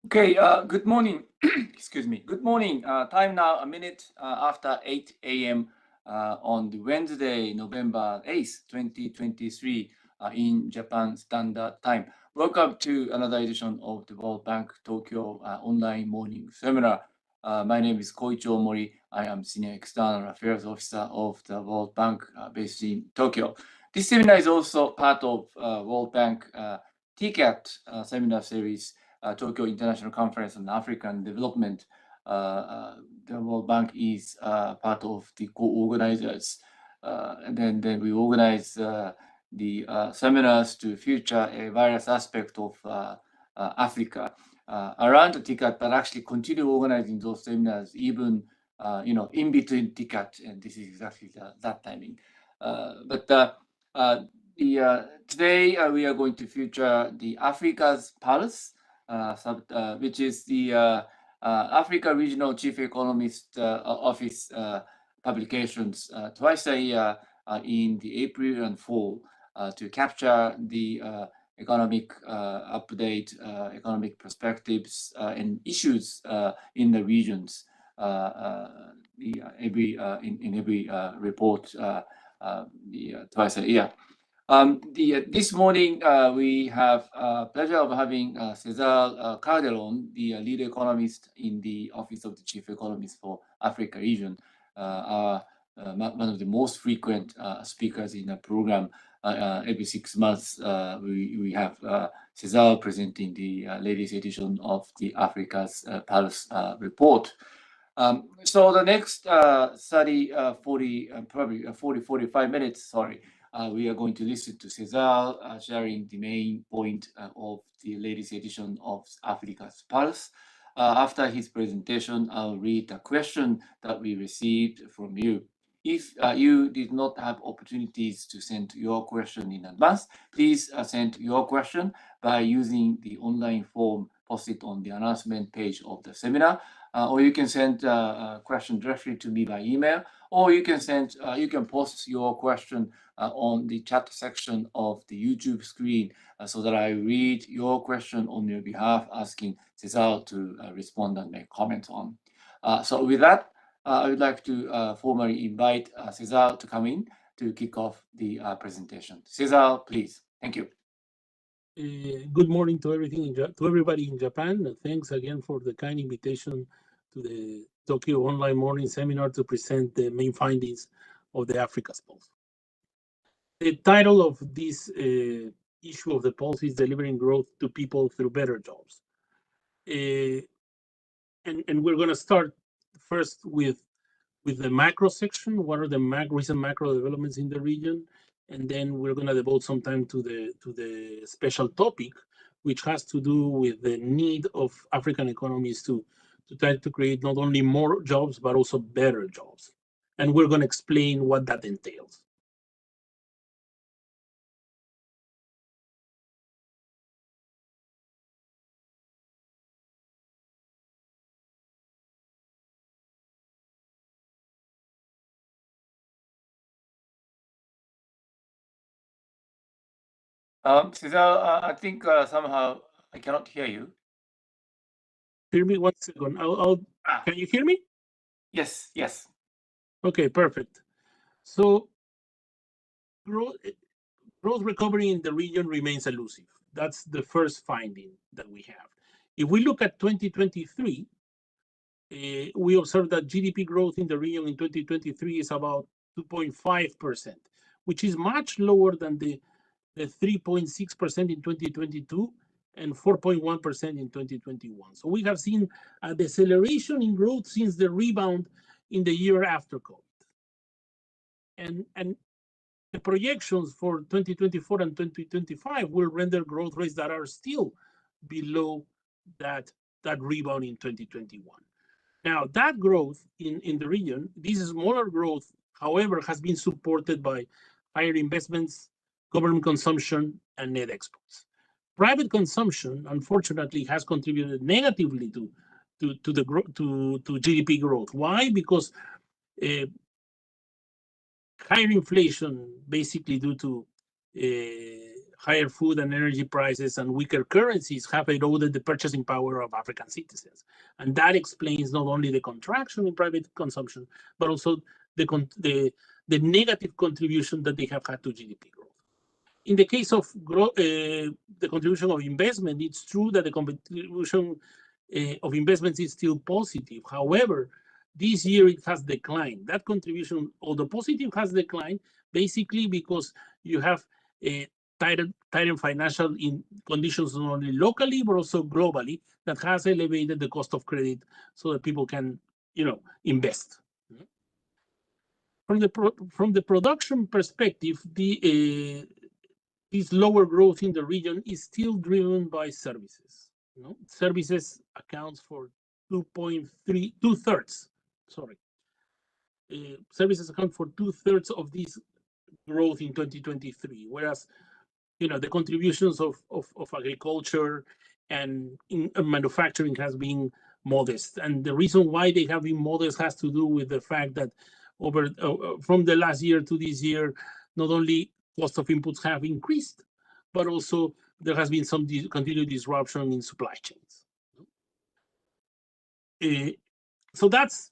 Okay, good morning. Excuse me. Good morning. Time now a minute after 8 a.m. On the Wednesday, November 8th, 2023 in Japan Standard Time. Welcome to another edition of the World Bank Tokyo online morning seminar. My name is Koichi Mori. I am Senior External Affairs Officer of the World Bank based in Tokyo. This seminar is also part of World Bank TCAT seminar series, Tokyo International Conference on African Development. The World Bank is part of the co-organizers. And then we organize the seminars to feature a various aspect of Africa around the TICAT, but actually continue organizing those seminars even in between TICAT, and this is exactly that timing. Today we are going to feature the Africa's Pulse, which is the Africa Regional Chief Economist Office publications twice a year in the April and fall to capture the economic update, economic perspectives and issues in the regions in every report twice a year. This morning, we have pleasure of having Cesar Calderon, the lead economist in the Office of the Chief Economist for Africa region, one of the most frequent speakers in the program. Every 6 months, we have Cesar presenting the latest edition of the Africa's Pulse report. So the next 45 minutes, sorry, we are going to listen to Cesar sharing the main point of the latest edition of Africa's Pulse. After his presentation, I'll read a question that we received from you. If you did not have opportunities to send your question in advance, please send your question by using the online form posted on the announcement page of the seminar. Or you can send a question directly to me by email, or you can post your question on the chat section of the YouTube screen so that I read your question on your behalf, asking Cesar to respond and make comments on. So with that, I would like to formally invite Cesar to come in to kick off the presentation. Cesar, please. Thank you. Good morning to everybody in Japan. Thanks again for the kind invitation to the Tokyo Online Morning Seminar to present the main findings of the Africa's Pulse. The title of this issue of the Pulse is Delivering Growth to People Through Better Jobs. And we're going to start first with the macro section. What are the recent macro developments in the region? And then we're going to devote some time to the special topic, which has to do with the need of African economies to try to create not only more jobs, but also better jobs. And we're going to explain what that entails. Cesar, I think somehow I cannot hear you. Hear me 1 second. Can you hear me? Yes, yes. Okay, perfect. So growth recovery in the region remains elusive. That's the first finding that we have. If we look at 2023, we observe that GDP growth in the region in 2023 is about 2.5%, which is much lower than the 3.6% in 2022 and 4.1% in 2021. So we have seen a deceleration in growth since the rebound in the year after COVID. And the projections for 2024 and 2025 will render growth rates that are still below that rebound in 2021. Now, that growth in the region, this smaller growth, however, has been supported by higher investments, government consumption, and net exports. Private consumption, unfortunately, has contributed negatively to GDP growth. Why? Because higher inflation, basically due to higher food and energy prices and weaker currencies have eroded the purchasing power of African citizens. And that explains not only the contraction in private consumption, but also the negative contribution that they have had to GDP growth. In the case of the contribution of investment, it's true that the contribution of investments is still positive. However, this year it has declined. That contribution, although positive, has declined basically because you have tighter financial conditions not only locally but also globally that has elevated the cost of credit so that people can, invest. From the production perspective, this lower growth in the region is still driven by services. Services accounts for two-thirds. Services account for two-thirds of this growth in 2023, whereas the contributions of agriculture and manufacturing has been modest. And the reason why they have been modest has to do with the fact that from the last year to this year, not only cost of inputs have increased, but also there has been some continued disruption in supply chains. So that's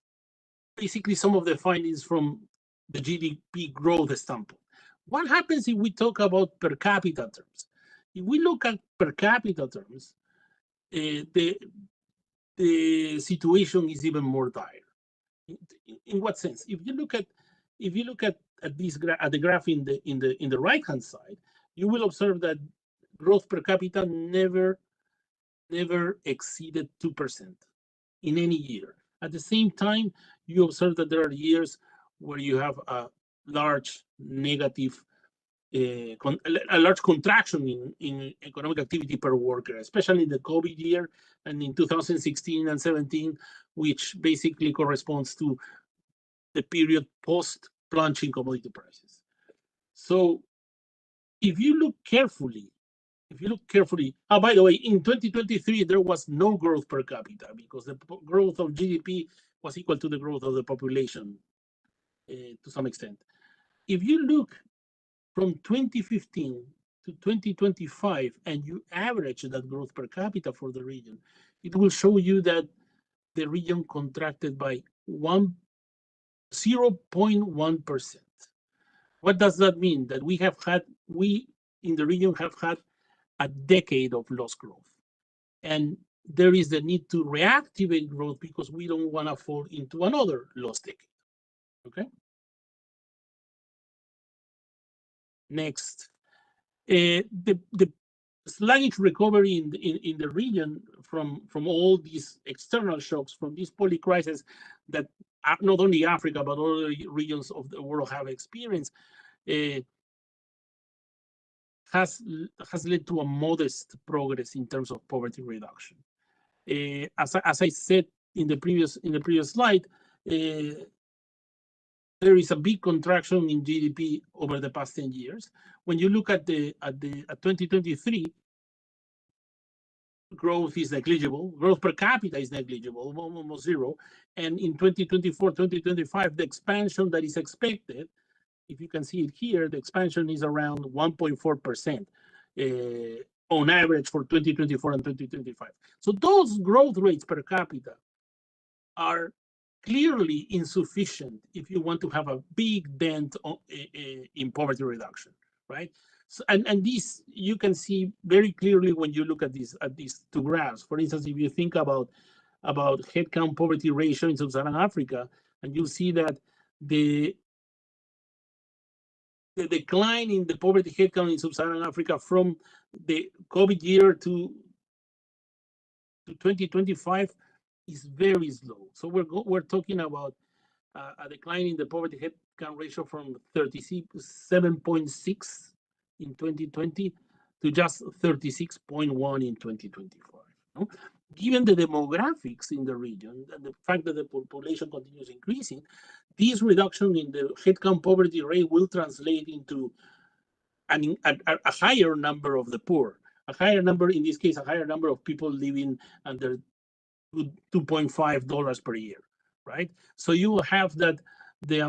basically some of the findings from the GDP growth standpoint. What happens if we talk about per capita terms? If we look at per capita terms, the situation is even more dire. In what sense? If you look at this at the graph in the right hand side, you will observe that growth per capita never exceeded 2% in any year. At the same time, you observe that there are years where you have a large negative, a large contraction in economic activity per worker, especially in the COVID year and in 2016 and 17, which basically corresponds to the period post-plunging commodity prices. So if you look carefully, by the way, in 2023, there was no growth per capita because the growth of GDP was equal to the growth of the population to some extent. If you look from 2015 to 2025 and you average that growth per capita for the region, it will show you that the region contracted by 0.1%. What does that mean? That we in the region have had a decade of lost growth. And there is the need to reactivate growth because we don't want to fall into another lost decade. Okay? Next. The sluggish recovery in the region from all these external shocks, from this polycrisis that not only Africa, but other regions of the world have experienced, has led to a modest progress in terms of poverty reduction. As I said in the previous slide, there is a big contraction in GDP over the past 10 years. When you look at 2023, growth is negligible. Growth per capita is negligible, almost zero. And in 2024, 2025, the expansion that is expected, if you can see it here, the expansion is around 1.4% on average for 2024 and 2025. So those growth rates per capita are clearly insufficient if you want to have a big dent in poverty reduction, right? So, and this you can see very clearly when you look at these two graphs. For instance, if you think about headcount poverty ratio in Sub-Saharan Africa, and you'll see that the decline in the poverty headcount in Sub-Saharan Africa from the COVID year to 2025 is very slow. So we're talking about a decline in the poverty headcount ratio from 37.6 in 2020 to just 36.1 in 2025. No? Given the demographics in the region and the fact that the population continues increasing, this reduction in the headcount poverty rate will translate into a higher number of the poor, a higher number, in this case, a higher number of people living under $2.5 per year, right? So you will have that the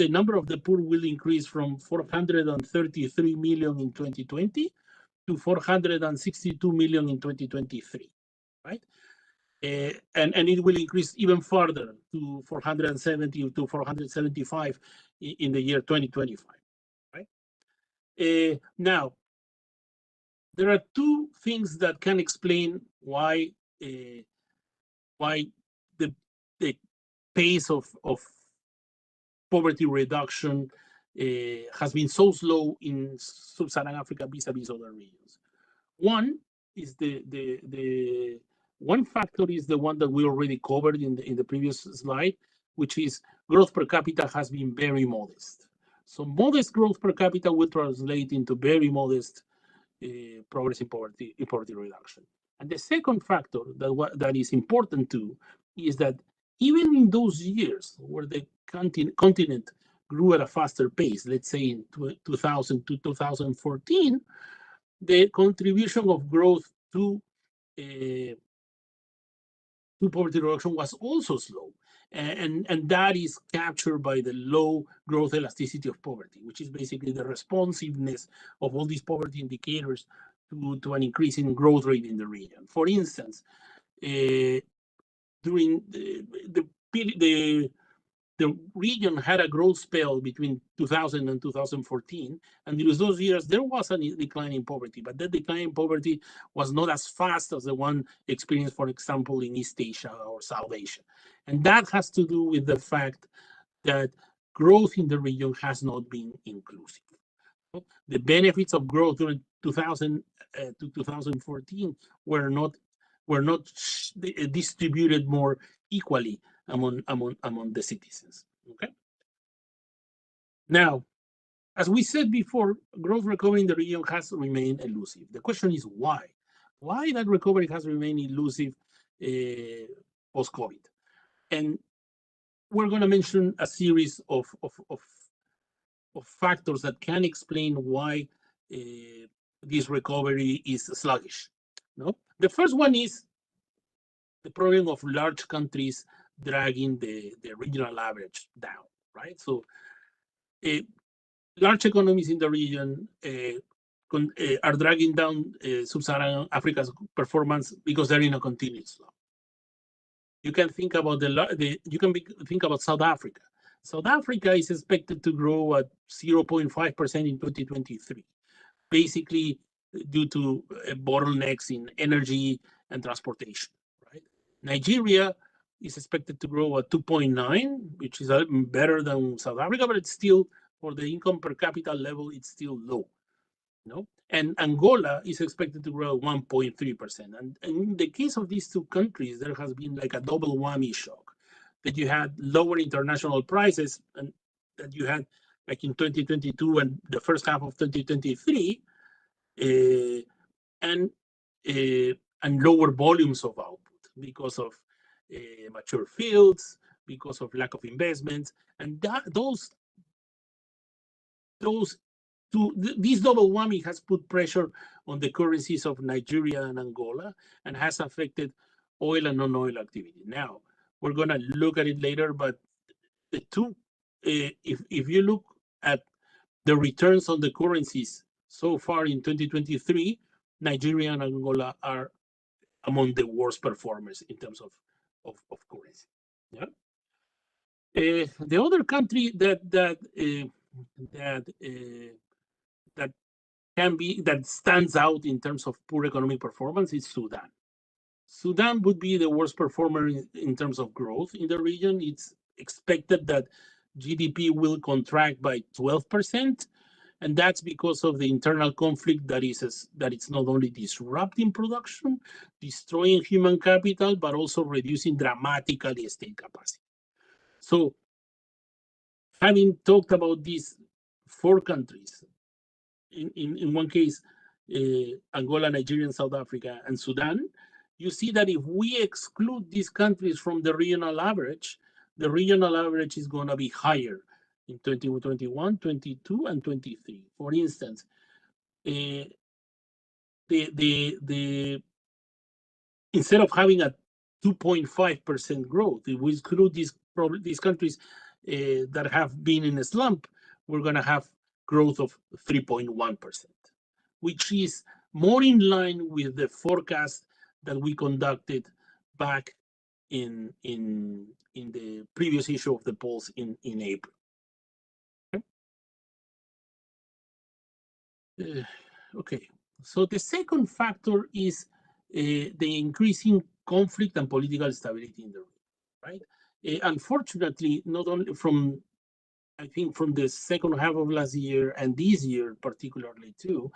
number of the poor will increase from 433 million in 2020 to 462 million in 2023, right? And it will increase even further to 470 to 475 in the year 2025, right? Now, there are two things that can explain why the pace of poverty reduction has been so slow in sub-Saharan Africa vis-a-vis other regions. One is one factor is the one that we already covered in the previous slide, which is growth per capita has been very modest. So modest growth per capita will translate into very modest progress in poverty reduction. And the second factor that is important too is that even in those years where the continent grew at a faster pace, let's say in 2000 to 2014, the contribution of growth to poverty reduction was also slow. And that is captured by the low growth elasticity of poverty, which is basically the responsiveness of all these poverty indicators to an increase in growth rate in the region. For instance, during the region had a growth spell between 2000 and 2014, and during those years there was a decline in poverty, but that decline in poverty was not as fast as the one experienced, for example, in East Asia or South Asia. And that has to do with the fact that growth in the region has not been inclusive. The benefits of growth during 2000 to 2014 were not distributed more equally among the citizens. Okay. Now, as we said before, growth recovery in the region has remained elusive. The question is why? Why that recovery has remained elusive post-COVID? And we're going to mention a series of factors that can explain why this recovery is sluggish. No? The first one is the problem of large countries dragging the regional average down, right? So large economies in the region are dragging down sub-Saharan Africa's performance because they're in a continuous slow. You can think about think about South Africa. South Africa is expected to grow at 0.5% in 2023, basically due to bottlenecks in energy and transportation. Right? Nigeria is expected to grow at 2.9, which is better than South Africa, but it's still, for the income per capita level, it's still low. No? And Angola is expected to grow 1.3%. And in the case of these two countries, there has been like a double whammy shock, that you had lower international prices, and that you had like in 2022 and the first half of 2023, and lower volumes of output because of mature fields, because of lack of investments, and this double whammy has put pressure on the currencies of Nigeria and Angola and has affected oil and non-oil activity. Now, we're going to look at it later, but the two, if you look at the returns on the currencies so far in 2023, Nigeria and Angola are among the worst performers in terms of currency. Yeah. The other country that stands out in terms of poor economic performance is Sudan. Sudan would be the worst performer in terms of growth in the region. It's expected that GDP will contract by 12%, and that's because of the internal conflict that it's not only disrupting production, destroying human capital, but also reducing dramatically state capacity. So, having talked about these four countries, in one case, Angola, Nigeria, South Africa, and Sudan, you see that if we exclude these countries from the regional average, the regional average is going to be higher in 2021, 22, and 23. For instance, instead of having a 2.5% growth, if we exclude these countries that have been in a slump, we're going to have growth of 3.1%, which is more in line with the forecast that we conducted back in the previous issue of the polls in April. Okay, so the second factor is the increasing conflict and political stability in the region, right? Unfortunately, not only from, I think from the second half of last year and this year particularly too,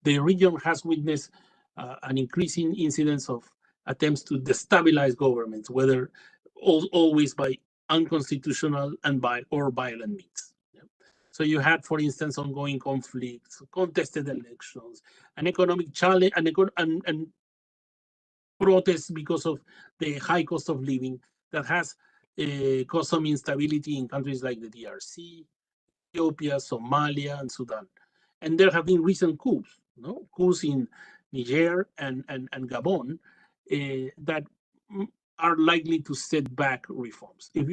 the region has witnessed an increasing incidence of attempts to destabilize governments, whether always by unconstitutional and or violent means. So you had, for instance, ongoing conflicts, contested elections, an economic challenge, and protests because of the high cost of living that has caused some instability in countries like the DRC, Ethiopia, Somalia, and Sudan. And there have been recent coups, coups in Niger and Gabon that are likely to set back reforms. If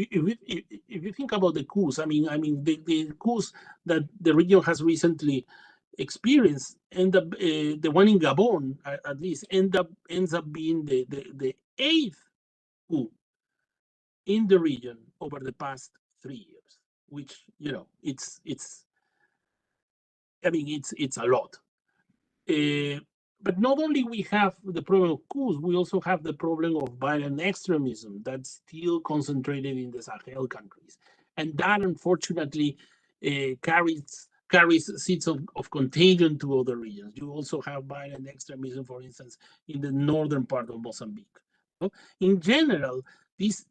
you think about the coups, I mean the coups that the region has recently experienced end up the one in Gabon at least ends up being the 8th coup in the region over the past 3 years, which it's a lot. But not only we have the problem of coups, we also have the problem of violent extremism that's still concentrated in the Sahel countries. And that, unfortunately, carries seeds of contagion to other regions. You also have violent extremism, for instance, in the northern part of Mozambique. In general, this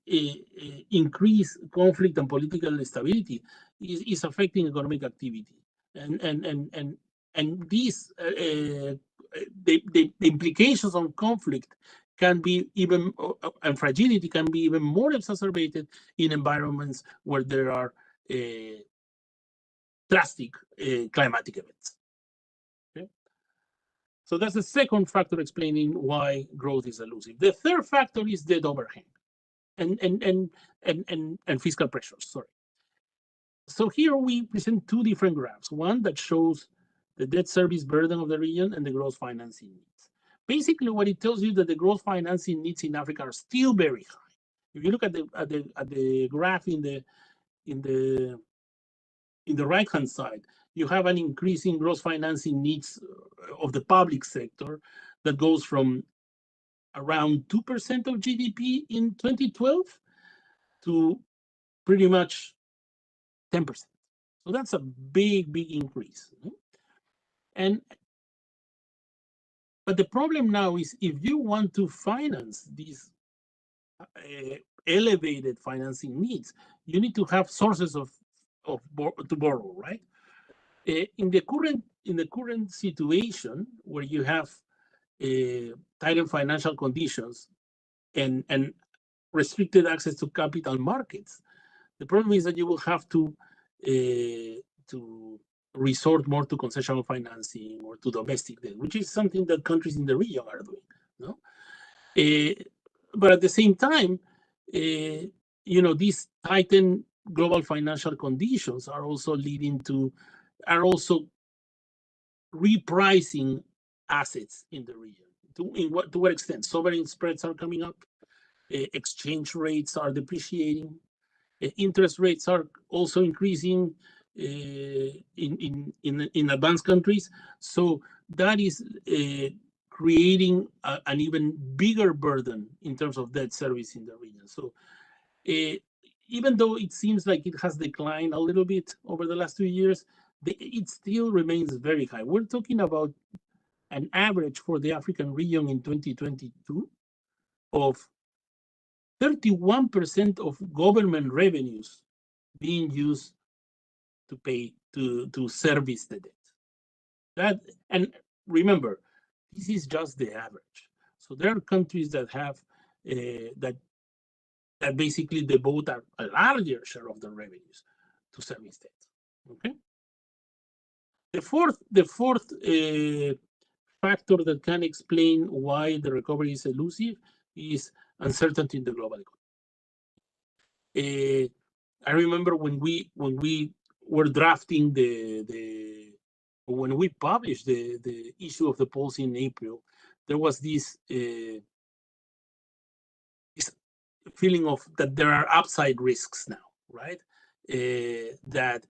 increased conflict and political instability is affecting economic activity. And these the implications on conflict can be even and fragility can be even more exacerbated in environments where there are drastic climatic events. Okay? So that's the second factor explaining why growth is elusive. The third factor is debt overhang and fiscal pressures. Sorry. So here we present two different graphs. One that shows the debt service burden of the region and the gross financing needs. Basically, what it tells you that the gross financing needs in Africa are still very high. If you look at the graph in the right-hand side, you have an increase in gross financing needs of the public sector that goes from around 2% of GDP in 2012 to pretty much 10%. So that's a big increase. But the problem now is if you want to finance these elevated financing needs, you need to have sources to borrow, right? In the current situation where you have tightened financial conditions and restricted access to capital markets, the problem is that you will have to resort more to concessional financing or to domestic debt, which is something that countries in the region are doing. But at the same time, these tightened global financial conditions are also repricing assets in the region. To what extent? Sovereign spreads are coming up, exchange rates are depreciating, interest rates are also increasing in advanced countries. So that is creating an even bigger burden in terms of debt service in the region. So even though it seems like it has declined a little bit over the last 2 years, it still remains very high. We're talking about an average for the African region in 2022 of 31% of government revenues being used to pay to service the debt. And remember, this is just the average. So there are countries that have that basically devote a larger share of their revenues to service debt. Okay. The fourth factor that can explain why the recovery is elusive is uncertainty in the global economy. I remember when we were drafting the when we published the issue of the policy in April, there was this feeling of that there are upside risks now, right? That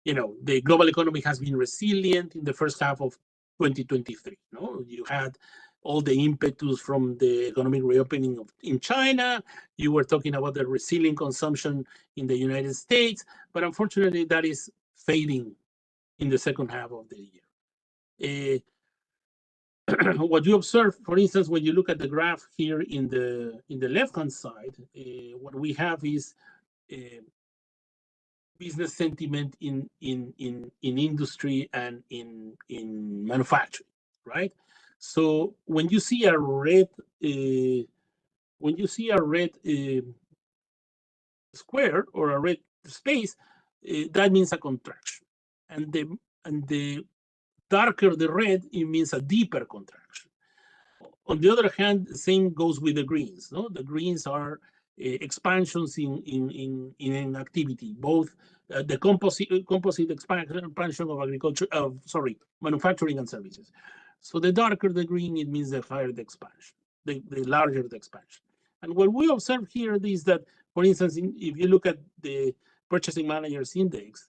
the global economy has been resilient in the first half of 2023. No, you had all the impetus from the economic reopening in China. You were talking about the resilient consumption in the United States, but unfortunately, that is fading in the second half of the year. What you observe, for instance, when you look at the graph here in the left-hand side, what we have is business sentiment in industry and in manufacturing, right? So when you see a red square or a red space, that means a contraction, and the darker the red, it means a deeper contraction. On the other hand, the same goes with the greens. No, the greens are expansions in activity, both the composite expansion of agriculture, manufacturing and services. So the darker the green, it means the higher the expansion, the larger the expansion. And what we observe here is that, for instance, if you look at the Purchasing Managers Index,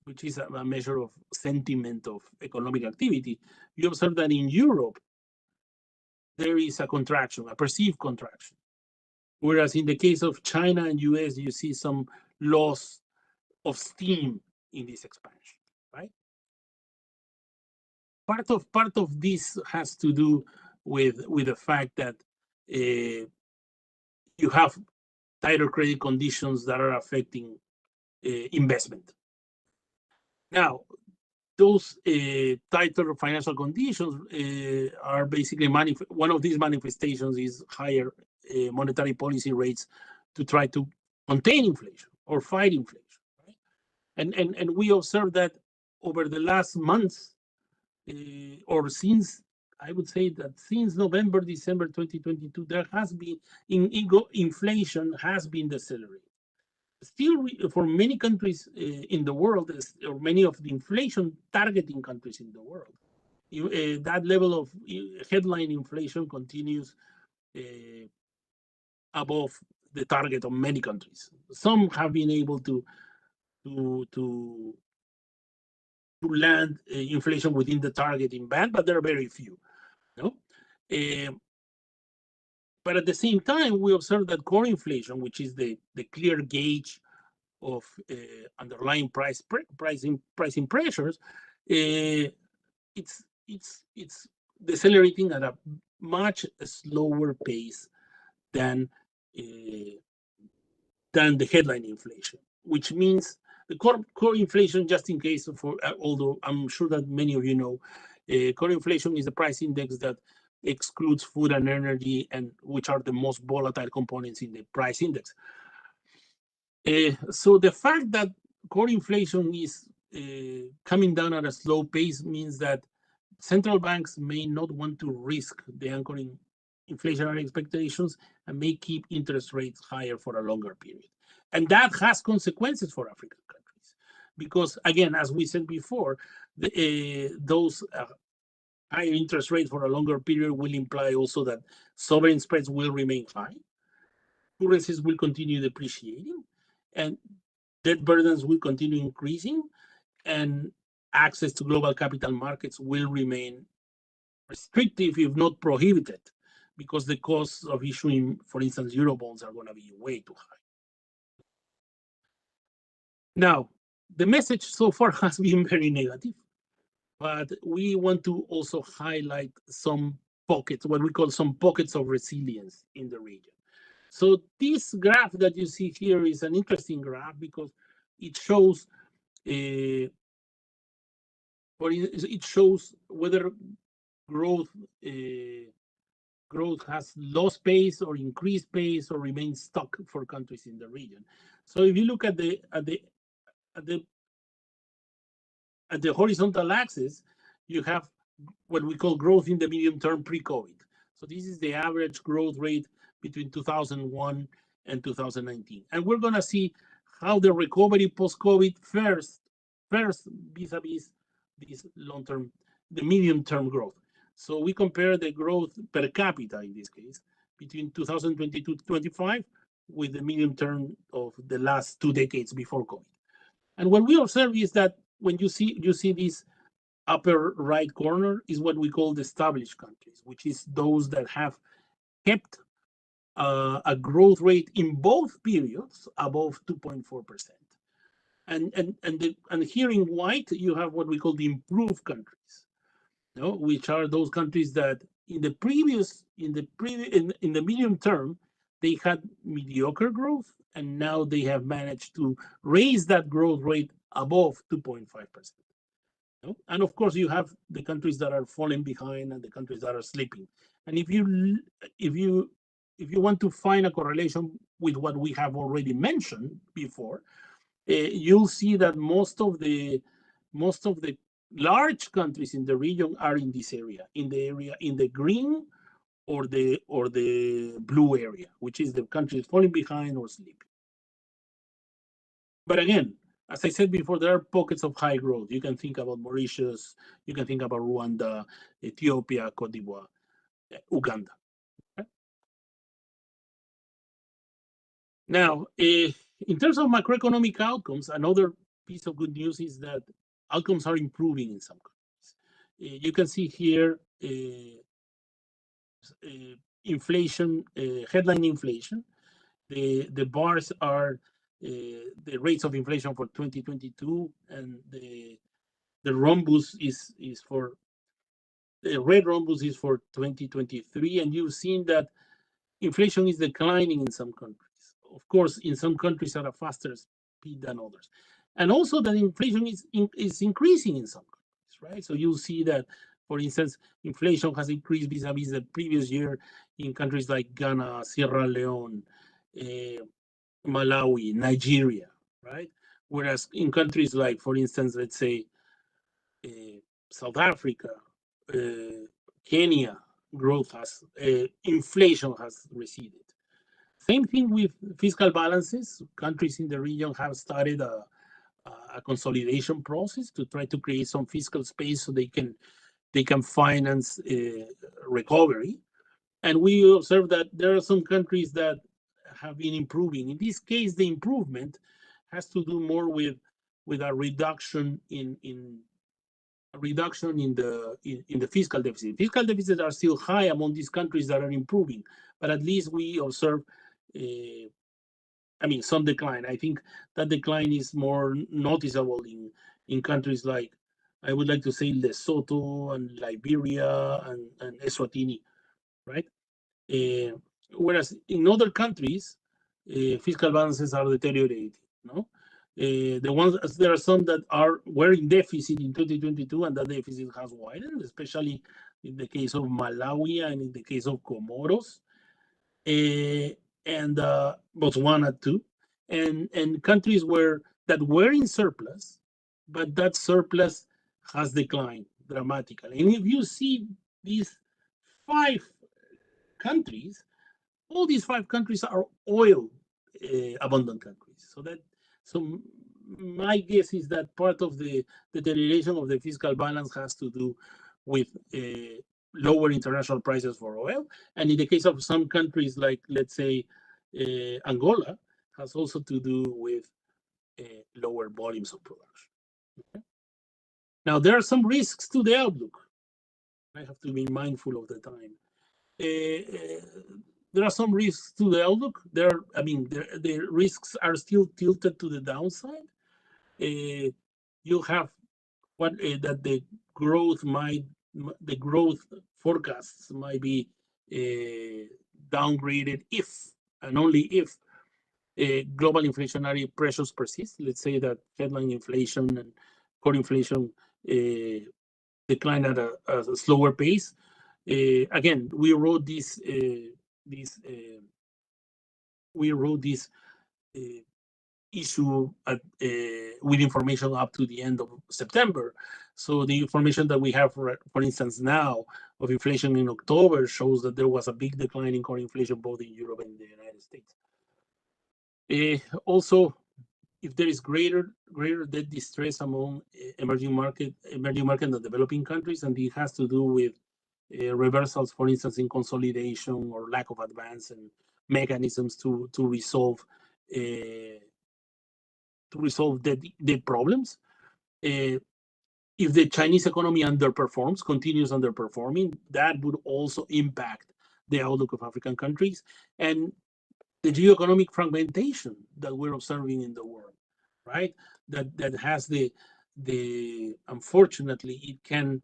which is a measure of sentiment of economic activity, you observe that in Europe, there is a contraction, a perceived contraction. Whereas in the case of China and US, you see some loss of steam in this expansion, right? Part of this has to do with the fact that you have tighter credit conditions that are affecting investment. Now, those tighter financial conditions are basically one of these manifestations is higher monetary policy rates to try to contain inflation or fight inflation, right? And we observe that over the last months, or since, I would say that since November, December 2022, there has been inflation has been decelerating. Still, for many countries in the world, or many of the inflation targeting countries in the world, that level of headline inflation continues above the target of many countries. Some have been able to land inflation within the targeting band, but there are very few. No? But at the same time, we observe that core inflation, which is the clear gauge of underlying pricing pressures, it's decelerating at a much slower pace than the headline inflation, which means the core inflation, just in case, although I'm sure that many of you know, core inflation is the price index that excludes food and energy, and which are the most volatile components in the price index. So the fact that core inflation is coming down at a slow pace means that central banks may not want to risk the anchoring inflationary expectations and may keep interest rates higher for a longer period. And that has consequences for African countries, because again, as we said before, those higher interest rates for a longer period will imply also that sovereign spreads will remain high, currencies will continue depreciating, and debt burdens will continue increasing, and access to global capital markets will remain restrictive, if not prohibited, because the costs of issuing, for instance, Eurobonds are going to be way too high. Now, the message so far has been very negative, but we want to also highlight some pockets, what we call some pockets of resilience in the region. So this graph that you see here is an interesting graph because it shows whether growth has lost pace or increased pace or remains stuck for countries in the region. So if you look at the horizontal axis, you have what we call growth in the medium term pre-COVID. So this is the average growth rate between 2001 and 2019. And we're going to see how the recovery post-COVID first vis-a-vis long-term, the medium-term growth. So we compare the growth per capita in this case between 2022 to 25 with the medium term of the last 2 decades before COVID. And what we observe is that when you see this upper right corner is what we call the established countries, which is those that have kept a growth rate in both periods above 2.4%. And here in white, you have what we call the improved countries, which are those countries that in the medium term, they had mediocre growth, and now they have managed to raise that growth rate above 2.5%. And of course, you have the countries that are falling behind and the countries that are slipping. And if you want to find a correlation with what we have already mentioned before, you'll see that most of the large countries in the region are in this area, in the green or the blue area, which is the countries falling behind or slipping. But again, as I said before, there are pockets of high growth. You can think about Mauritius, you can think about Rwanda, Ethiopia, Cote d'Ivoire, Uganda. Okay? Now, in terms of macroeconomic outcomes, another piece of good news is that outcomes are improving in some countries. You can see here inflation, headline inflation. The bars are the rates of inflation for 2022, and the rhombus is for the red rhombus is for 2023, and you've seen that inflation is declining in some countries. Of course, in some countries at a faster speed than others, and also that inflation is increasing in some countries, right? So you'll see that, for instance, inflation has increased vis-a-vis the previous year in countries like Ghana, Sierra Leone, Malawi, Nigeria, right? Whereas in countries like, for instance, let's say South Africa, Kenya, inflation has receded. Same thing with fiscal balances. Countries in the region have started a consolidation process to try to create some fiscal space so they can finance recovery. And we observe that there are some countries that have been improving. In this case, the improvement has to do more with a reduction in the fiscal deficit. Fiscal deficits are still high among these countries that are improving, but at least we observe, some decline. I think that decline is more noticeable in countries like, I would like to say, Lesotho and Liberia and Eswatini, right? Whereas in other countries, fiscal balances are deteriorating. There are some that were in deficit in 2022, and that deficit has widened, especially in the case of Malawi and in the case of Comoros, and Botswana too, and countries that were in surplus, but that surplus has declined dramatically. And if you see these 5 countries, all these 5 countries are oil abundant countries. So my guess is that part of the deterioration of the fiscal balance has to do with lower international prices for oil. And in the case of some countries, like, let's say, Angola, has also to do with lower volumes of production. Okay? Now, there are some risks to the outlook. I have to be mindful of the time. There are some risks to the outlook. The risks are still tilted to the downside. You have that the growth forecasts might be downgraded if and only if global inflationary pressures persist. Let's say that headline inflation and core inflation decline at a slower pace. Again, we wrote this issue with information up to the end of September. So the information that we have, for instance, now of inflation in October shows that there was a big decline in core inflation both in Europe and the United States. Also, if there is greater debt distress among emerging market and developing countries, and it has to do with reversals, for instance, in consolidation or lack of advance and mechanisms to resolve debt problems. If the Chinese economy continues underperforming, that would also impact the outlook of African countries and the geoeconomic fragmentation that we're observing in the world, right? That has the unfortunately, it can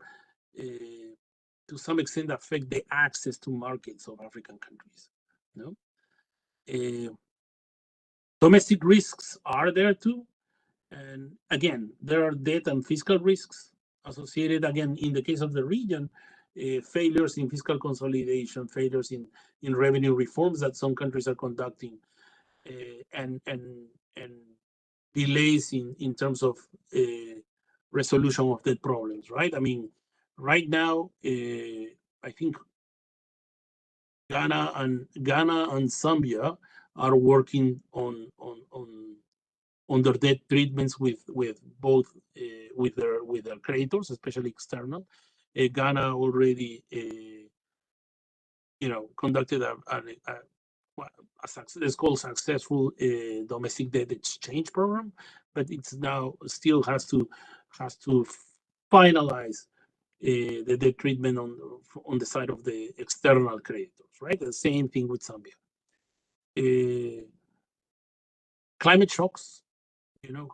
to some extent affect the access to markets of African countries. You know? Domestic risks are there too. And again, there are debt and fiscal risks associated, again, in the case of the region, failures in fiscal consolidation, failures in revenue reforms that some countries are conducting, and delays in terms of resolution of debt problems, right? I mean, right now, I think Ghana and Zambia are working on their debt treatments with both with their creditors, especially external. Ghana already conducted let's call successful domestic debt exchange program, but it's now still has to finalize the debt treatment on the side of the external creditors, right? The same thing with Zambia. Climate shocks.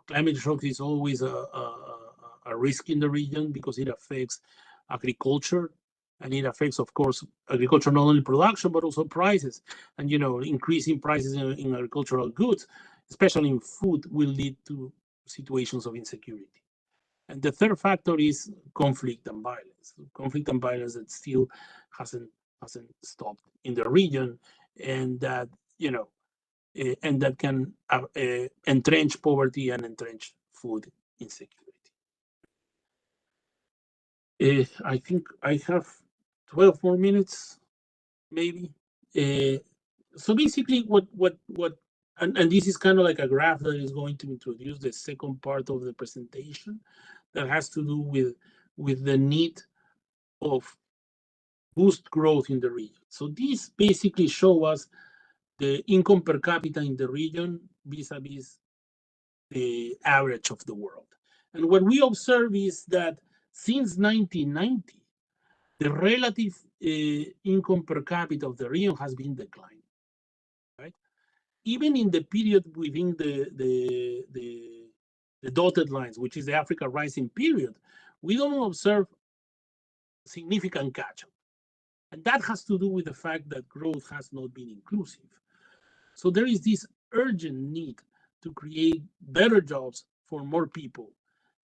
Climate shock is always a risk in the region because it affects agriculture, and it affects, of course, agriculture, not only production, but also prices. And, increasing prices in agricultural goods, especially in food, will lead to situations of insecurity. And the third factor is conflict and violence. Conflict and violence that still hasn't stopped in the region, and that, and that can entrench poverty and entrench food insecurity. I think I have 12 more minutes, maybe. So basically, and this is kind of like a graph that is going to introduce the second part of the presentation that has to do with the need of boost growth in the region. So these basically show us the income per capita in the region vis-a-vis the average of the world. And what we observe is that since 1990, the relative income per capita of the region has been declining, right? Even in the period within the dotted lines, which is the Africa Rising period, we don't observe significant catch-up. And that has to do with the fact that growth has not been inclusive. So there is this urgent need to create better jobs for more people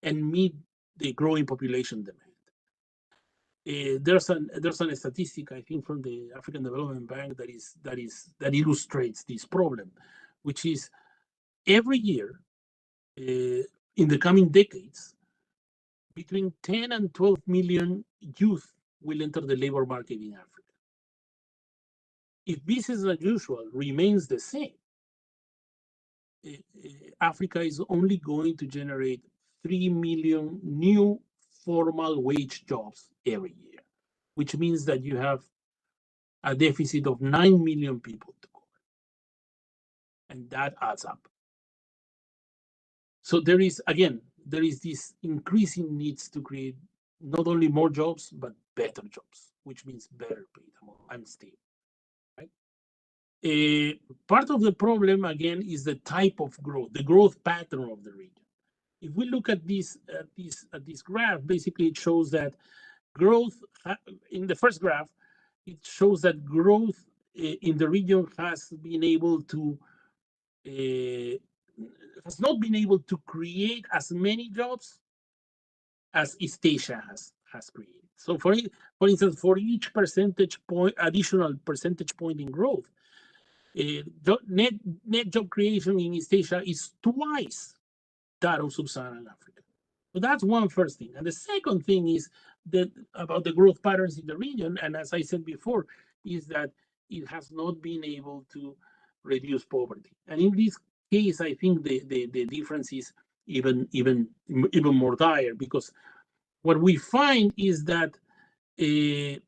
and meet the growing population demand. There's a statistic, I think, from the African Development Bank that illustrates this problem, which is every year in the coming decades, between 10 and 12 million youth will enter the labor market in Africa. If business as usual remains the same, Africa is only going to generate 3 million new formal wage jobs every year, which means that you have a deficit of 9 million people to cover. And that adds up. So there is this increasing needs to create not only more jobs, but better jobs, which means better paid and stable. Part of the problem, again, is the type of growth, the growth pattern of the region. If we look at this graph, basically it shows that growth, in the first graph, it shows that growth in the region has not been able to create as many jobs as East Asia has created. So for instance, for each additional percentage point in growth, net job creation in East Asia is twice that of Sub-Saharan Africa. So that's one first thing. And the second thing is about the growth patterns in the region, and as I said before, is that it has not been able to reduce poverty. And in this case, I think the difference is even more dire, because what we find is that the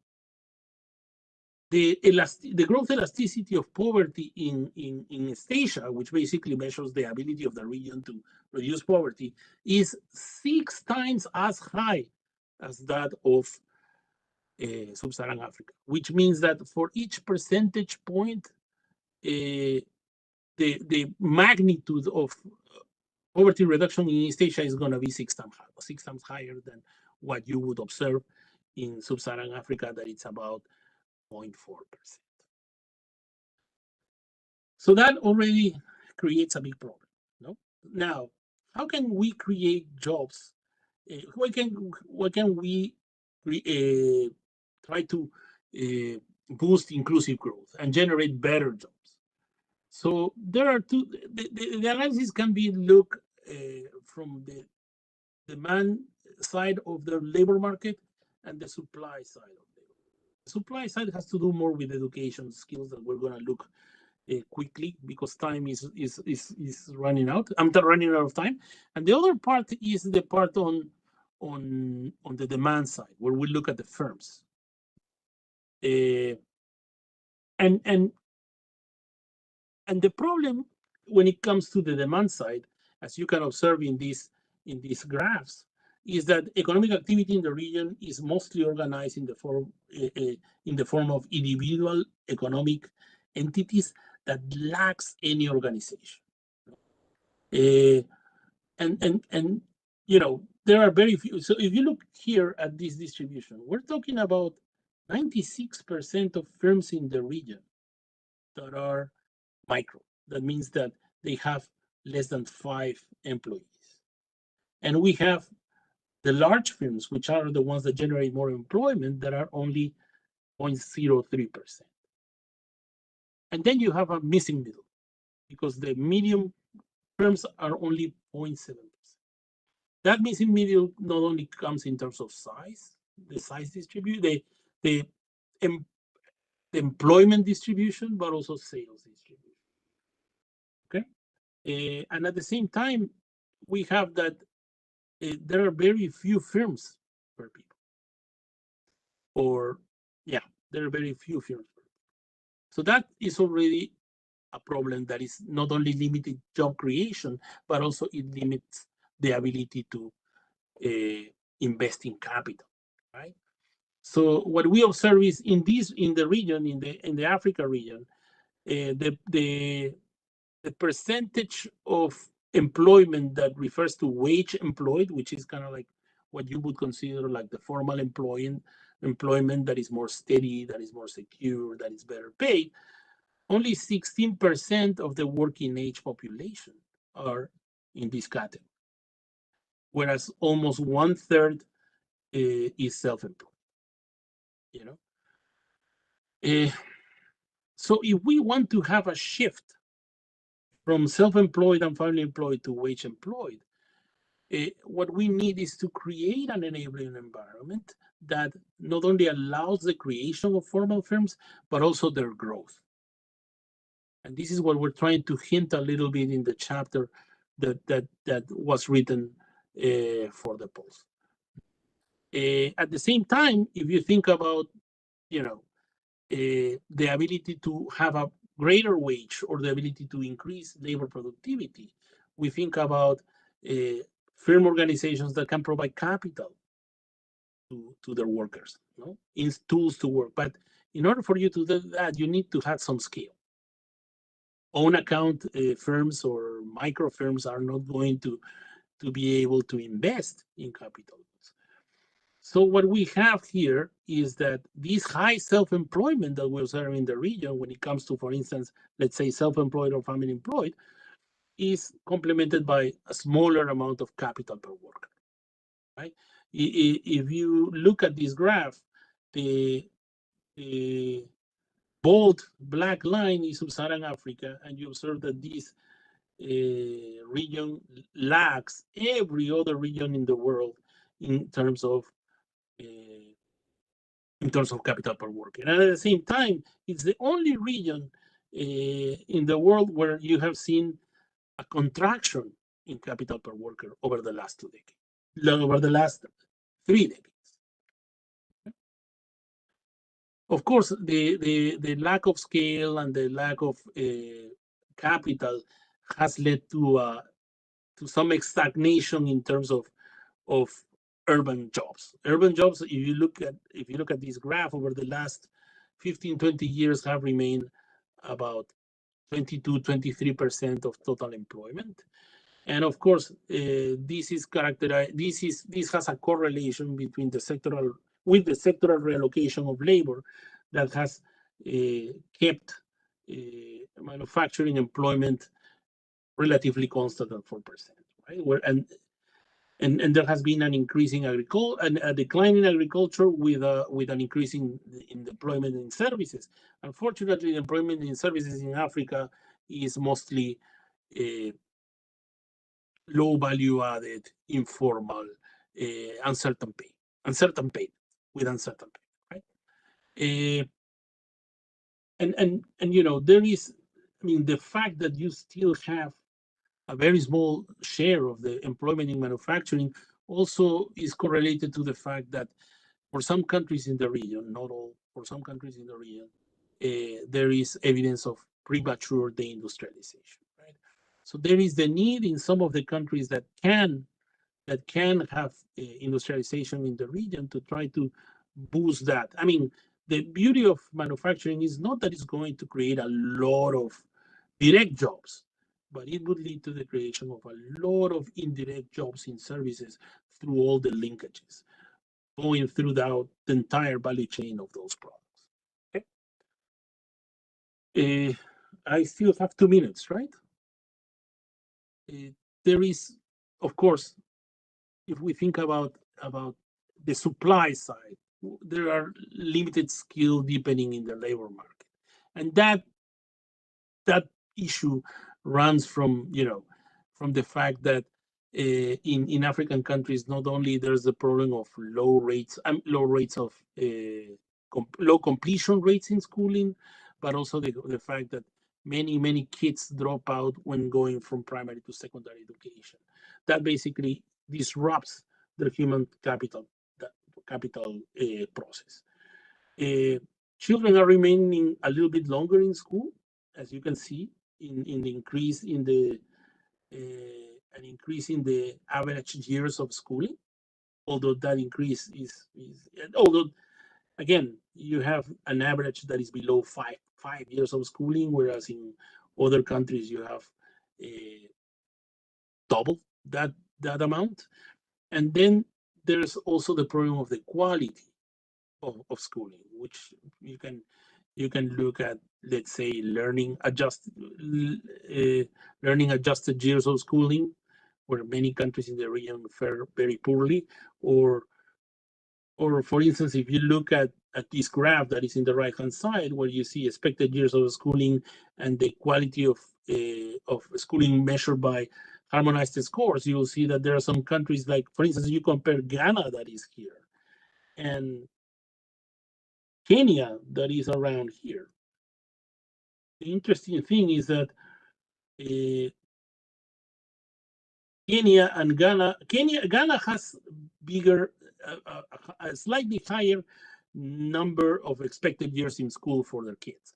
growth elasticity of poverty in East Asia, which basically measures the ability of the region to reduce poverty, is 6 times as high as that of Sub-Saharan Africa, which means that for each percentage point, the magnitude of poverty reduction in East Asia is going to be 6 times higher than what you would observe in Sub-Saharan Africa, that it's about 0.4%. So that already creates a big problem. No? Now, how can we create jobs? What can we try to boost inclusive growth and generate better jobs? So there are two. The analysis can be looked from the demand side of the labor market and the supply side of labor. The supply side has to do more with education skills that we're going to look quickly, because time is running out. I'm running out of time. And the other part is the part on the demand side, where we look at the firms. And the problem when it comes to the demand side, as you can observe in these graphs, is that economic activity in the region is mostly organized in the form of individual economic entities that lacks any organization. And you know, there are very few. So if you look here at this distribution, we're talking about 96% of firms in the region that are micro. That means that they have less than 5 employees. And we have the large firms, which are the ones that generate more employment, that are only 0.03%. And then you have a missing middle, because the medium firms are only 0.7%. That missing middle not only comes in terms of size, the size distribution, the employment distribution, but also sales distribution. Okay, and at the same time, we have that there are very few firms per people. Or there are very few firms per people. So that is already a problem that is not only limited job creation, but also it limits the ability to invest in capital, right? So what we observe is in the region, in the Africa region, the percentage of employment that refers to wage employed, which is kind of like what you would consider like the formal employment that is more steady, that is more secure, that is better paid, only 16% of the working age population are in this category, whereas almost 1/3 is self-employed. You know, so if we want to have a shift from self-employed and family employed to wage employed, what we need is to create an enabling environment that not only allows the creation of formal firms, but also their growth. And this is what we're trying to hint a little bit in the chapter that was written for the Pulse. At the same time, if you think about, the ability to have a greater wage or the ability to increase labor productivity, we think about firm organizations that can provide capital to their workers, in tools to work. But in order for you to do that, you need to have some scale. Own account firms or micro firms are not going to be able to invest in capital. So what we have here is that this high self-employment that we're observing in the region, when it comes to, for instance, let's say self-employed or family employed, is complemented by a smaller amount of capital per worker, right? If you look at this graph, the bold black line is Sub-Saharan Africa, and you observe that this region lags every other region in the world in terms of capital per worker. And at the same time, it's the only region in the world where you have seen a contraction in capital per worker over the last 2 decades, over the last 3 decades. Of course, the lack of scale and the lack of capital has led to some stagnation in terms of urban jobs. Urban jobs, if you look at this graph over the last 15, 20 years, have remained about 22, 23% of total employment. And of course, this is characterized. This has a correlation between the sectoral reallocation of labor that has kept manufacturing employment relatively constant at 4%, right? And there has been an increase in agriculture and a decline in agriculture with an increase in employment in services. Unfortunately, the employment in services in Africa is mostly low value added, informal, uncertain pay with uncertain pay, right? And there is, I mean, the fact that you still have a very small share of the employment in manufacturing also is correlated to the fact that for some countries in the region, not all, for some countries in the region, there is evidence of premature deindustrialization, right? So there is the need in some of the countries that can have industrialization in the region to try to boost that. I mean, the beauty of manufacturing is not that it's going to create a lot of direct jobs, but it would lead to the creation of a lot of indirect jobs in services through all the linkages, going through the entire value chain of those products. Okay. I still have 2 minutes, right? There is, of course, if we think about the supply side, there are limited skill deepening in the labor market, and that issue runs from the fact that in African countries, not only there's the problem of low completion rates in schooling, but also the fact that many kids drop out when going from primary to secondary education. That basically disrupts the human capital process. Children are remaining a little bit longer in school, as you can see in the increase in the average years of schooling. Although that increase is although again you have an average that is below five years of schooling, whereas in other countries you have double that amount. And then there's also the problem of the quality of schooling, which you can look at, let's say, learning adjusted years of schooling, where many countries in the region fare very poorly, or for instance, if you look at this graph that is in the right hand side, where you see expected years of schooling and the quality of schooling measured by harmonized scores, you will see that there are some countries, like, for instance, you compare Ghana, that is here, and Kenya, that is around here. The interesting thing is that Ghana has bigger, a slightly higher number of expected years in school for their kids.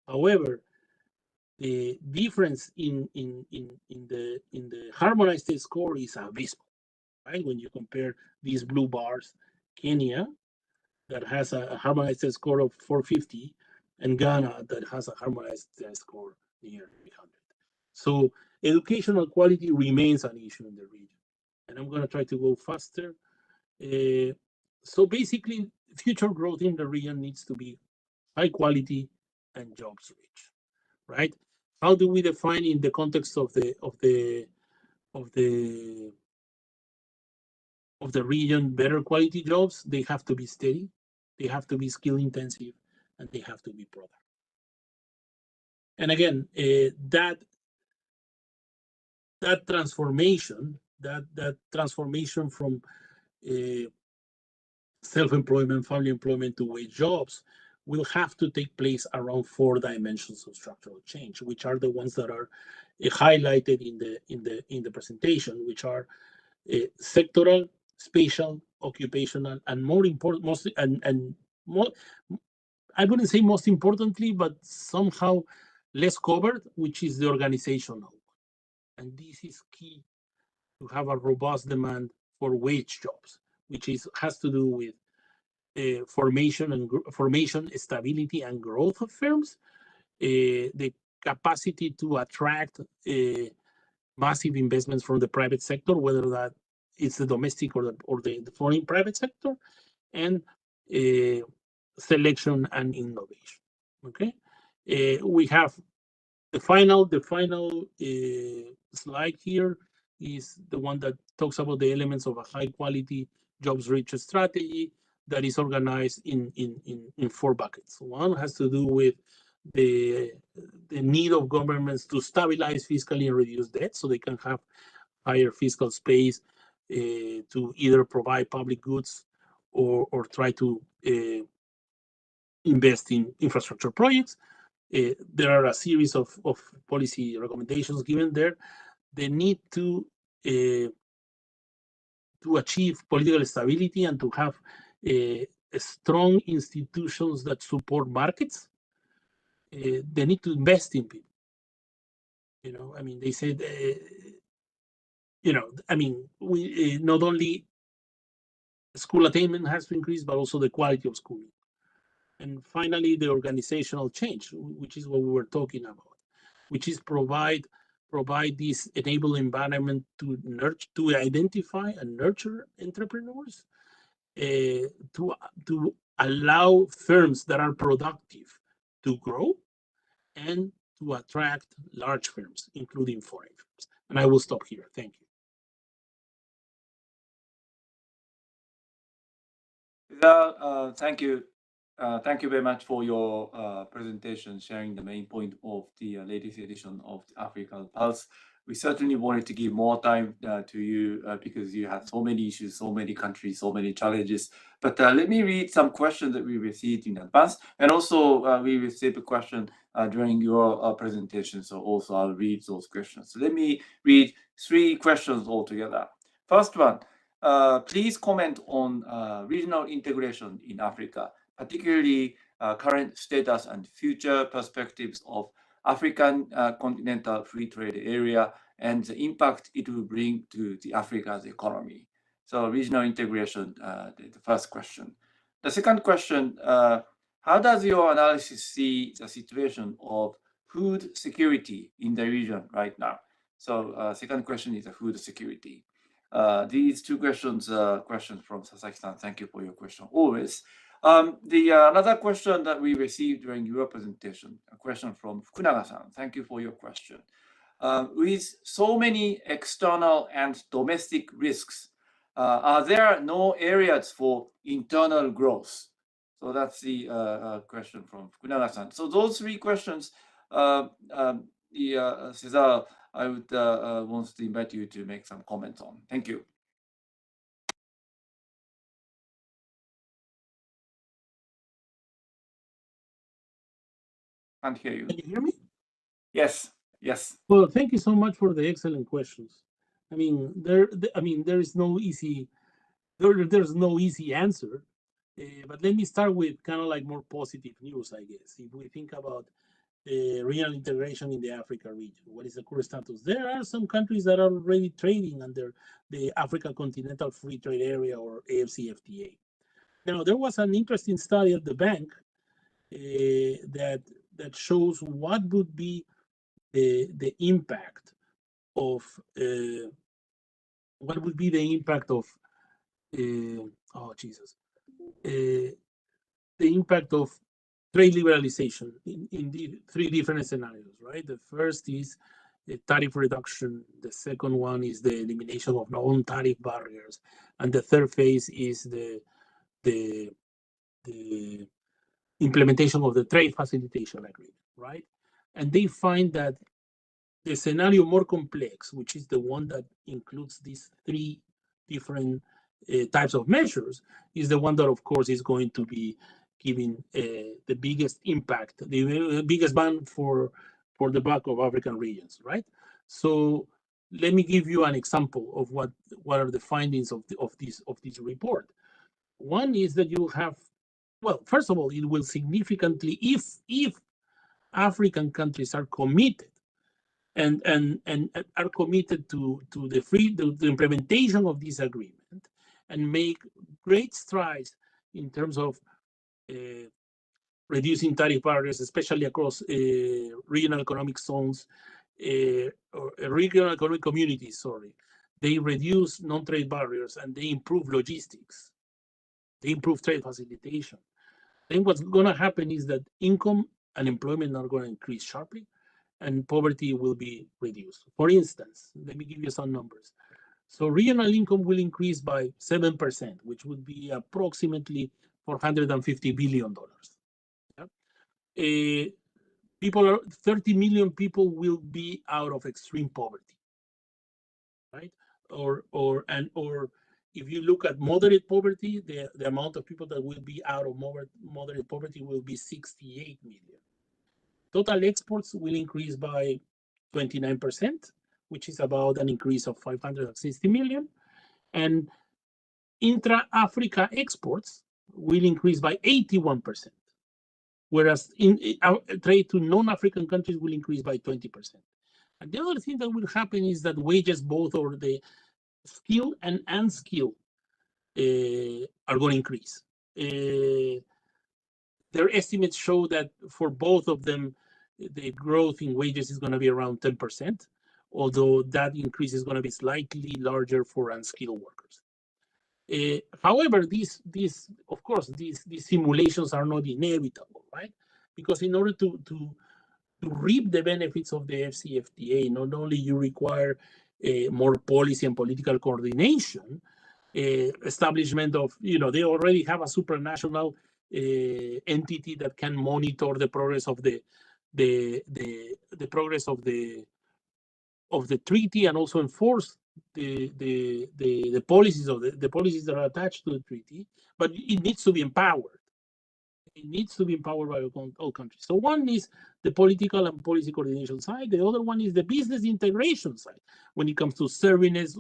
However, the difference in the harmonized score is abysmal, right? When you compare these blue bars, Kenya, that has a harmonized score of 450, and Ghana, that has a harmonized score near 300. So educational quality remains an issue in the region. And I'm going to try to go faster. So basically, future growth in the region needs to be high quality and jobs rich, right? How do we define in the context of the region better quality jobs? They have to be steady, they have to be skill intensive, and they have to be productive. And again, that transformation from self-employment, family employment to wage jobs will have to take place around 4 dimensions of structural change, which are the ones that are highlighted in the presentation, which are sectoral, spatial, occupational, and more important, mostly and more, I wouldn't say most importantly, but somehow less covered, which is the organizational. And this is key to have a robust demand for wage jobs, which has to do with formation, stability, and growth of firms, the capacity to attract massive investments from the private sector, whether that it's the domestic or the foreign private sector, and selection and innovation. Okay, we have the final slide here is the one that talks about the elements of a high quality jobs rich strategy that is organized in 4 buckets. One has to do with the need of governments to stabilize fiscally and reduce debt so they can have higher fiscal space to either provide public goods or try to invest in infrastructure projects. There are a series of policy recommendations given there. The need to achieve political stability and to have strong institutions that support markets. They need to invest in people. You know, I mean, they said, you know, I mean, we not only school attainment has to increase, but also the quality of schooling. And finally, the organizational change, which is what we were talking about, which is provide this enable environment to nurture, to identify and nurture entrepreneurs, to allow firms that are productive to grow, and to attract large firms, including foreign firms. And I will stop here. Thank you. Thank you. Thank you very much for your presentation, sharing the main point of the latest edition of the African Pulse. We certainly wanted to give more time to you because you have so many issues, so many countries, so many challenges. But let me read some questions that we received in advance. And also we received a question during your presentation. So also I'll read those questions. So let me read 3 questions altogether. First one, please comment on regional integration in Africa, particularly current status and future perspectives of African continental free trade area and the impact it will bring to the Africa's economy. So regional integration, the first question. The second question, how does your analysis see the situation of food security in the region right now? So second question is the food security. These 2 questions, questions from Sasaki-san. Thank you for your question always. Another question that we received during your presentation, a question from Fukunaga-san. Thank you for your question. With so many external and domestic risks, are there no areas for internal growth? So that's the question from Fukunaga-san. So those 3 questions, Cesar, I would want to invite you to make some comments on. Thank you. Can't hear you. Can you hear me? Yes. Yes. Well, thank you so much for the excellent questions. I mean, there is no easy, there's no easy answer. But let me start with kind of like more positive news, I guess. If we think about regional integration in the Africa region, what is the current status? There are some countries that are already trading under the Africa Continental Free Trade Area, or AFCFTA. Now, there was an interesting study at the bank that shows what would be the impact of the impact of trade liberalization in the 3 different scenarios, right? The first is the tariff reduction. The second one is the elimination of non-tariff barriers, and the third phase is the implementation of the trade facilitation agreement, right? And they find that the scenario more complex, which is the one that includes these 3 different types of measures, is the one that, of course, is going to be giving the biggest impact, the biggest bang for the buck of African regions, right? So let me give you an example of what are the findings of this report. One is that you have, well, first of all, it will significantly, if African countries are committed and are committed to the implementation of this agreement and make great strides in terms of reducing tariff barriers, especially across regional economic zones, or regional economic communities, sorry. They reduce non-trade barriers and they improve logistics. They improve trade facilitation. Then what's going to happen is that income and employment are going to increase sharply and poverty will be reduced. For instance, let me give you some numbers. So regional income will increase by 7%, which would be approximately $450 billion. Yeah? 30 million people will be out of extreme poverty, right? Or if you look at moderate poverty, the amount of people that will be out of moderate poverty will be 68 million. Total exports will increase by 29%, which is about an increase of 560 million. And intra-Africa exports will increase by 81%, whereas trade to non-African countries will increase by 20%. And the other thing that will happen is that wages, both or the skilled and unskilled, are going to increase. Their estimates show that for both of them, the growth in wages is going to be around 10%, although that increase is going to be slightly larger for unskilled workers. However, these simulations are not inevitable, right? Because in order to reap the benefits of the AfCFTA, not only you require more policy and political coordination, establishment of, they already have a supranational entity that can monitor the progress of the progress of the treaty and also enforce the policies of the policies that are attached to the treaty, but it needs to be empowered. It needs to be empowered by all countries. So one is the political and policy coordination side. The other one is the business integration side. When it comes to services,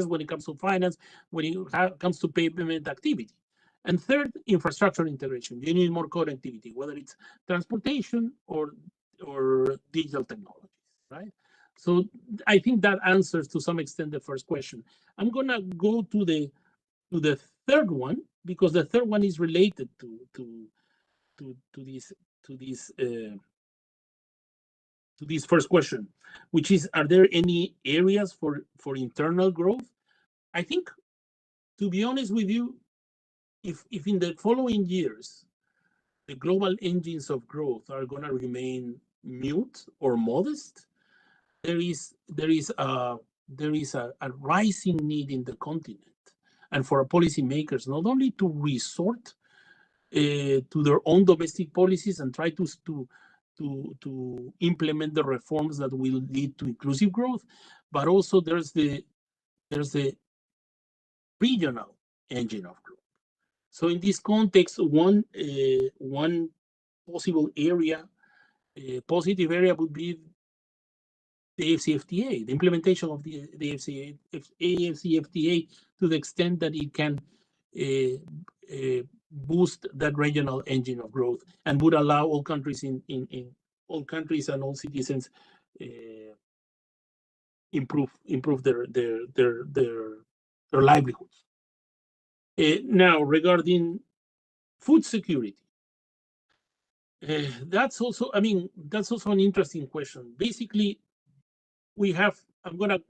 when it comes to finance, when it comes to payment activity. And third, infrastructure integration. You need more connectivity, whether it's transportation or digital technologies, right? So I think that answers to some extent the first question. I'm gonna go to the third one, because the third one is related to this first question, which is, are there any areas for internal growth? I think, to be honest with you, if in the following years the global engines of growth are going to remain mute or modest, there is a rising need in the continent and for policymakers not only to resort to their own domestic policies and try to implement the reforms that will lead to inclusive growth, but also there's the regional engine of growth. So in this context, one possible area, positive area, would be the AfCFTA, the implementation of the AfCFTA, to the extent that it can boost that regional engine of growth and would allow all countries in all countries and all citizens improve their livelihoods. Now, regarding food security, that's also an interesting question. Basically, I'm going to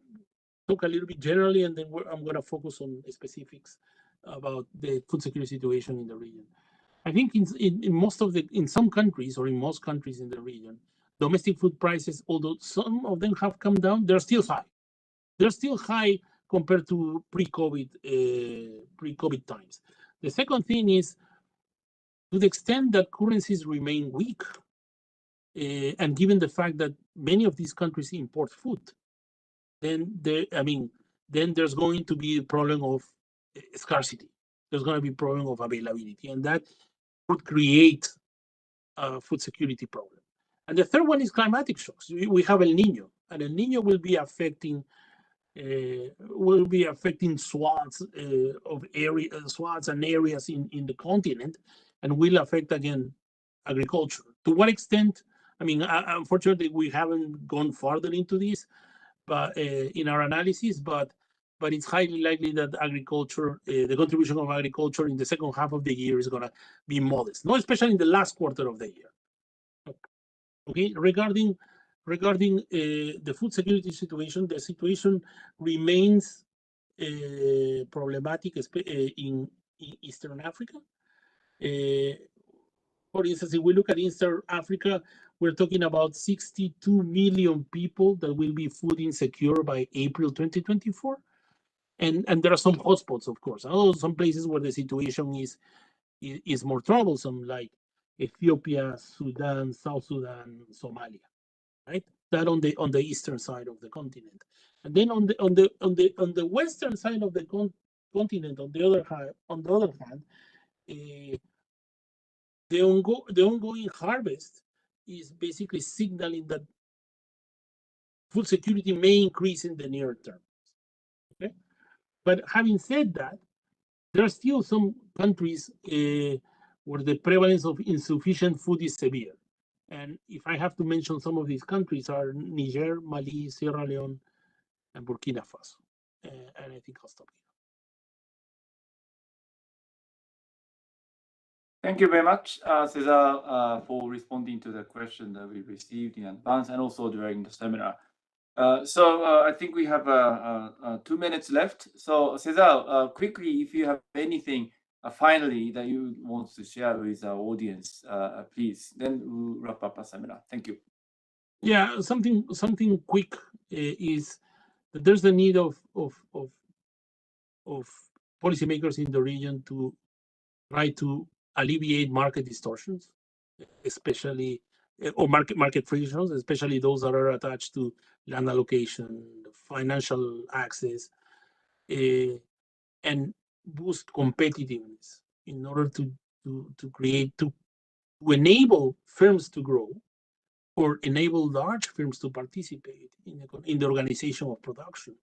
talk a little bit generally, and then I'm going to focus on specifics about the food security situation in the region. I think in some countries, or in most countries in the region, domestic food prices, although some of them have come down, they're still high. They're still high compared to pre-COVID times. The second thing is, to the extent that currencies remain weak, and given the fact that many of these countries import food, then there's going to be a problem of scarcity. There's going to be a problem of availability, and that would create a food security problem. And the third one is climatic shocks. We have El Nino. and El Nino will be affecting swaths of swaths and areas in the continent, and will affect again agriculture. To what extent? I mean, unfortunately, we haven't gone further into this, but in our analysis, but it's highly likely that agriculture, the contribution of agriculture in the second half of the year is going to be modest, not especially in the last quarter of the year. Okay, regarding the food security situation, the situation remains problematic in Eastern Africa. For instance, if we look at Eastern Africa, we're talking about 62 million people that will be food insecure by April 2024. And there are some hotspots, of course. Also, some places where the situation is more troublesome, like Ethiopia, Sudan, South Sudan, Somalia, right? That on the eastern side of the continent, and then on the western side of the continent, on the other hand, the ongoing harvest is basically signaling that food security may increase in the near term. Okay, but having said that, there are still some countries where the prevalence of insufficient food is severe. And if I have to mention some of these countries are Niger, Mali, Sierra Leone, and Burkina Faso. And I think I'll stop here. Thank you very much, Cesar, for responding to the question that we received in advance and also during the seminar. So I think we have 2 minutes left. So Cesar, quickly, if you have anything finally that you want to share with our audience, please, then we'll wrap up our seminar. Thank you. Yeah, something quick is that there's the need of policymakers in the region to try to alleviate market distortions, especially or market frictions, especially those that are attached to land allocation, financial access, and boost competitiveness in order to enable firms to grow or enable large firms to participate in the organization of production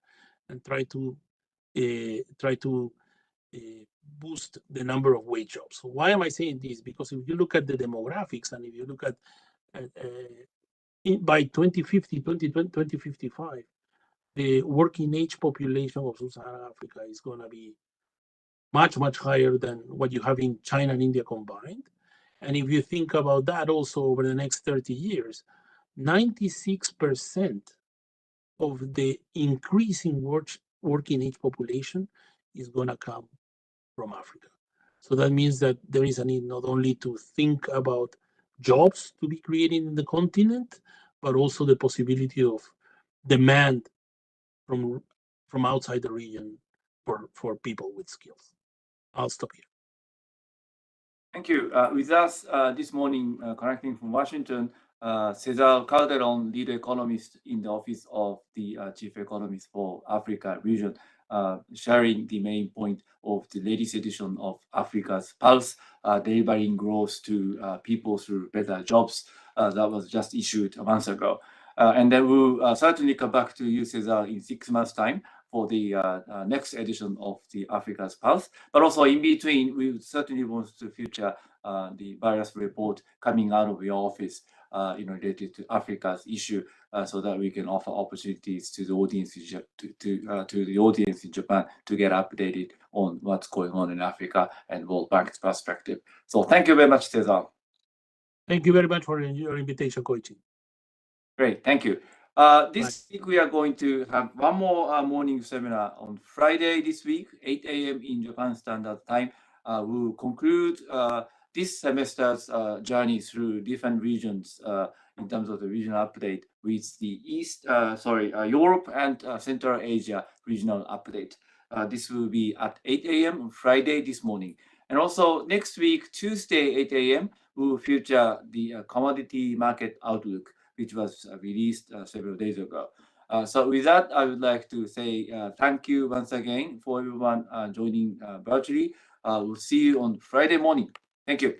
and try to boost the number of wage jobs. So why am I saying this? Because if you look at the demographics and if you look at by 2050, 2055, the working age population of Sub-Saharan Africa is going to be much, much higher than what you have in China and India combined. And if you think about that also over the next 30 years, 96% of the increasing working age population is going to come from Africa. So that means that there is a need not only to think about jobs to be created in the continent, but also the possibility of demand from outside the region for people with skills. I'll stop here. Thank you. With us this morning, connecting from Washington, Cesar Calderon, lead economist in the office of the chief economist for Africa region, sharing the main point of the latest edition of Africa's Pulse, delivering growth to people through better jobs. That was just issued a month ago. And then we'll certainly come back to you, Cesar, in 6 months' time for the next edition of the Africa's Pulse. But also in between, we certainly want to feature the various report coming out of your office related to Africa's issue, so that we can offer opportunities to the audience to the audience in Japan to get updated on what's going on in Africa and World Bank's perspective. So thank you very much, Cesar. Thank you very much for your invitation, Koichi. Great, thank you. This week we are going to have one more morning seminar on Friday this week, 8 a.m. in Japan Standard Time. We'll conclude this semester's journey through different regions in terms of the regional update with the Europe and Central Asia regional update. This will be at 8 a.m. on Friday this morning. And also next week, Tuesday, 8 a.m., we will feature the commodity market outlook, which was released several days ago. So with that, I would like to say thank you once again for everyone joining virtually. We'll see you on Friday morning. Thank you.